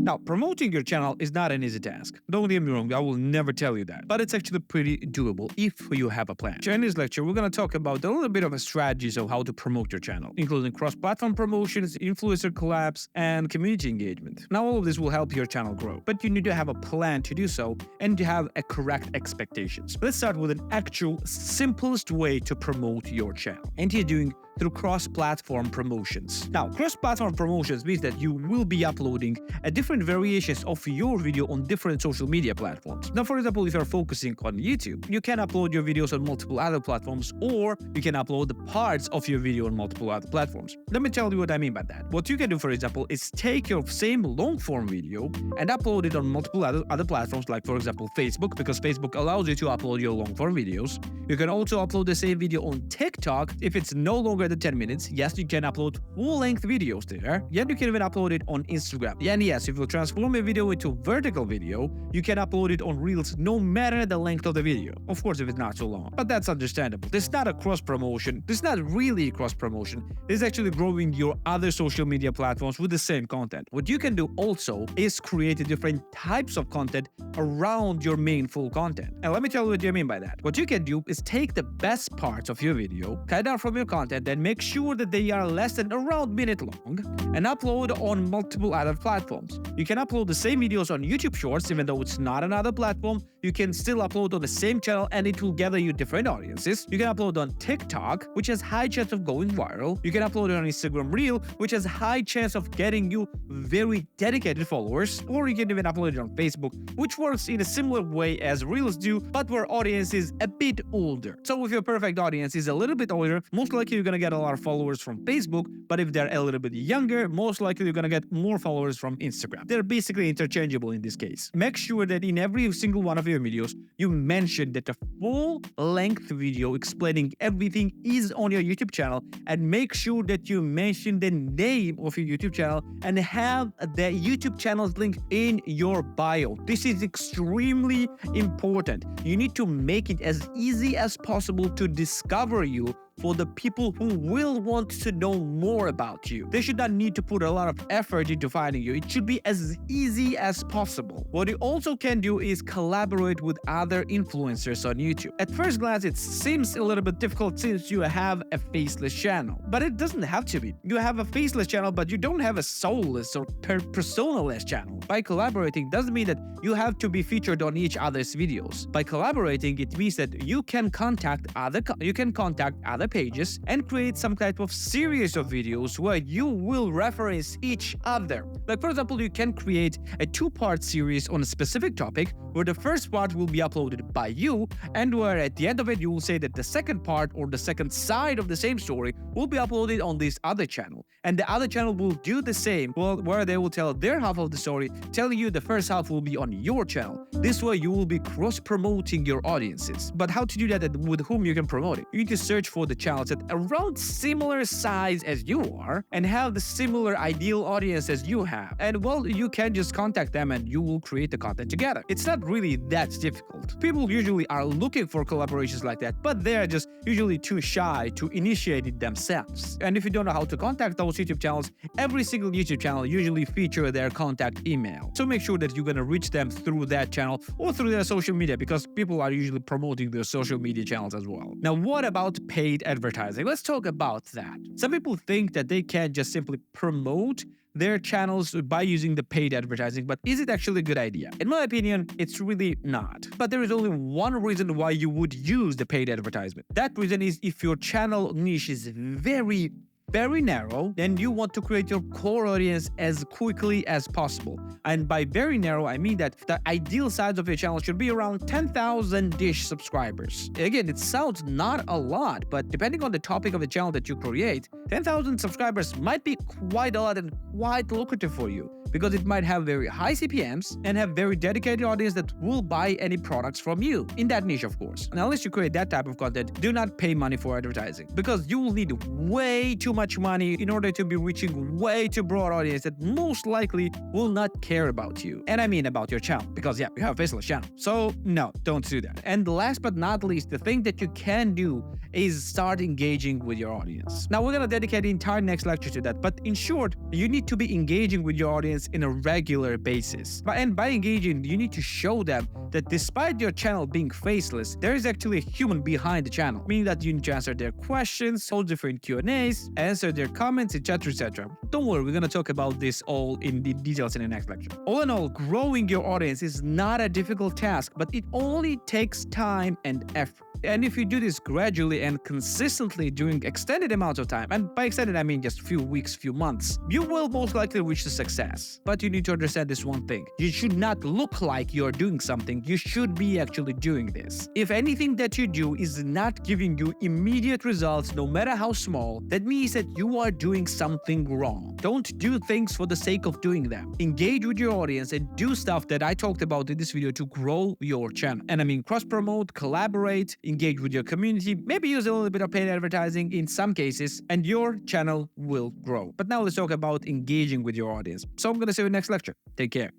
Now, promoting your channel is not an easy task. Don't get me wrong, I will never tell you that. But it's actually pretty doable if you have a plan. In this lecture, we're going to talk about a little bit of a strategies of how to promote your channel, including cross-platform promotions, influencer collabs, and community engagement. Now, all of this will help your channel grow, but you need to have a plan to do so and to have a correct expectations. Let's start with an actual simplest way to promote your channel, and you're doing through cross-platform promotions. Now, cross-platform promotions means that you will be uploading different variations of your video on different social media platforms. Now, for example, if you're focusing on YouTube, you can upload your videos on multiple other platforms, or you can upload the parts of your video on multiple other platforms. Let me tell you what I mean by that. What you can do, for example, is take your same long-form video and upload it on multiple other platforms, like, for example, Facebook, because Facebook allows you to upload your long-form videos. You can also upload the same video on TikTok if it's no longer than 10 minutes. Yes, you can upload full-length videos there. Yet you can even upload it on Instagram. And yes, if you transform a video into vertical video, you can upload it on Reels no matter the length of the video. Of course, if it's not so long. But that's understandable. This is not a cross-promotion. This is not really a cross-promotion. This is actually growing your other social media platforms with the same content. What you can do also is create different types of content around your main full content. And let me tell you what I mean by that. What you can do is take the best parts of your video, cut out from your content, then make sure that they are less than around a minute long, and upload on multiple other platforms. You can upload the same videos on YouTube Shorts, even though it's not another platform. You can still upload on the same channel and it will gather you different audiences. You can upload on TikTok, which has high chance of going viral. You can upload it on Instagram Reel, which has high chance of getting you very dedicated followers. Or you can even upload it on Facebook, which works in a similar way as Reels do, but where audience is a bit older. So if your perfect audience is a little bit older, most likely you're gonna get a lot of followers from Facebook, but if they're a little bit younger, most likely you're gonna get more followers from Instagram. They're basically interchangeable in this case. Make sure that in every single one of your videos, you mention that a full-length video explaining everything is on your YouTube channel, and make sure that you mention the name of your YouTube channel and have the YouTube channel's link in your bio. This is extremely important. You need to make it as easy as possible to discover you for the people who will want to know more about you. They should not need to put a lot of effort into finding you. It should be as easy as possible. What you also can do is collaborate with other influencers on YouTube. At first glance, it seems a little bit difficult since you have a faceless channel, but it doesn't have to be. You have a faceless channel, but you don't have a soulless or personaless channel. By collaborating doesn't mean that you have to be featured on each other's videos. By collaborating, it means that you can contact other pages and create some type of series of videos where you will reference each other. Like, for example, you can create a two-part series on a specific topic where the first part will be uploaded by you, and where at the end of it you will say that the second part or the second side of the same story will be uploaded on this other channel, and the other channel will do the same, well, where they will tell their half of the story, telling you the first half will be on your channel. This way you will be cross-promoting your audiences. But how to do that and with whom you can promote it? You need to search for the channels that around similar size as you are and have the similar ideal audience as you have. And well, you can just contact them and you will create the content together. It's not really that difficult. People usually are looking for collaborations like that, but they're just usually too shy to initiate it themselves. And if you don't know how to contact those YouTube channels, every single YouTube channel usually feature their contact email. So make sure that you're gonna reach them through that channel or through their social media, because people are usually promoting their social media channels as well. Now, what about paid advertising? Let's talk about that. Some people think that they can just simply promote their channels by using the paid advertising, but is it actually a good idea? In my opinion, it's really not. But there is only one reason why you would use the paid advertisement. That reason is if your channel niche is very narrow, then you want to create your core audience as quickly as possible. And by very narrow, I mean that the ideal size of your channel should be around 10,000-ish subscribers. Again, it sounds not a lot, but depending on the topic of the channel that you create, 10,000 subscribers might be quite a lot and quite lucrative for you, because it might have very high CPMs and have very dedicated audience that will buy any products from you in that niche, of course. And unless you create that type of content, do not pay money for advertising, because you will need way too much money in order to be reaching way too broad audience that most likely will not care about you. And I mean about your channel, because yeah, you have a faceless channel. So no, don't do that. And last but not least, the thing that you can do is start engaging with your audience. Now we're gonna dedicate the entire next lecture to that, but in short, you need to be engaging with your audience audience in a regular basis. And by engaging, you need to show them that despite your channel being faceless, there is actually a human behind the channel, meaning that you need to answer their questions, hold different Q&As, answer their comments, etc, etc. Don't worry, we're gonna talk about this all in the details in the next lecture. All in all, growing your audience is not a difficult task, but it only takes time and effort. And if you do this gradually and consistently during extended amounts of time, and by extended I mean just few weeks, few months, you will most likely reach the success. But you need to understand this one thing. You should not look like you're doing something, you should be actually doing this. If anything that you do is not giving you immediate results, no matter how small, that means that you are doing something wrong. Don't do things for the sake of doing them. Engage with your audience and do stuff that I talked about in this video to grow your channel. And I mean cross-promote, collaborate, engage with your community, maybe use a little bit of paid advertising in some cases, and your channel will grow. But now let's talk about engaging with your audience. So I'm gonna see you in the next lecture. Take care.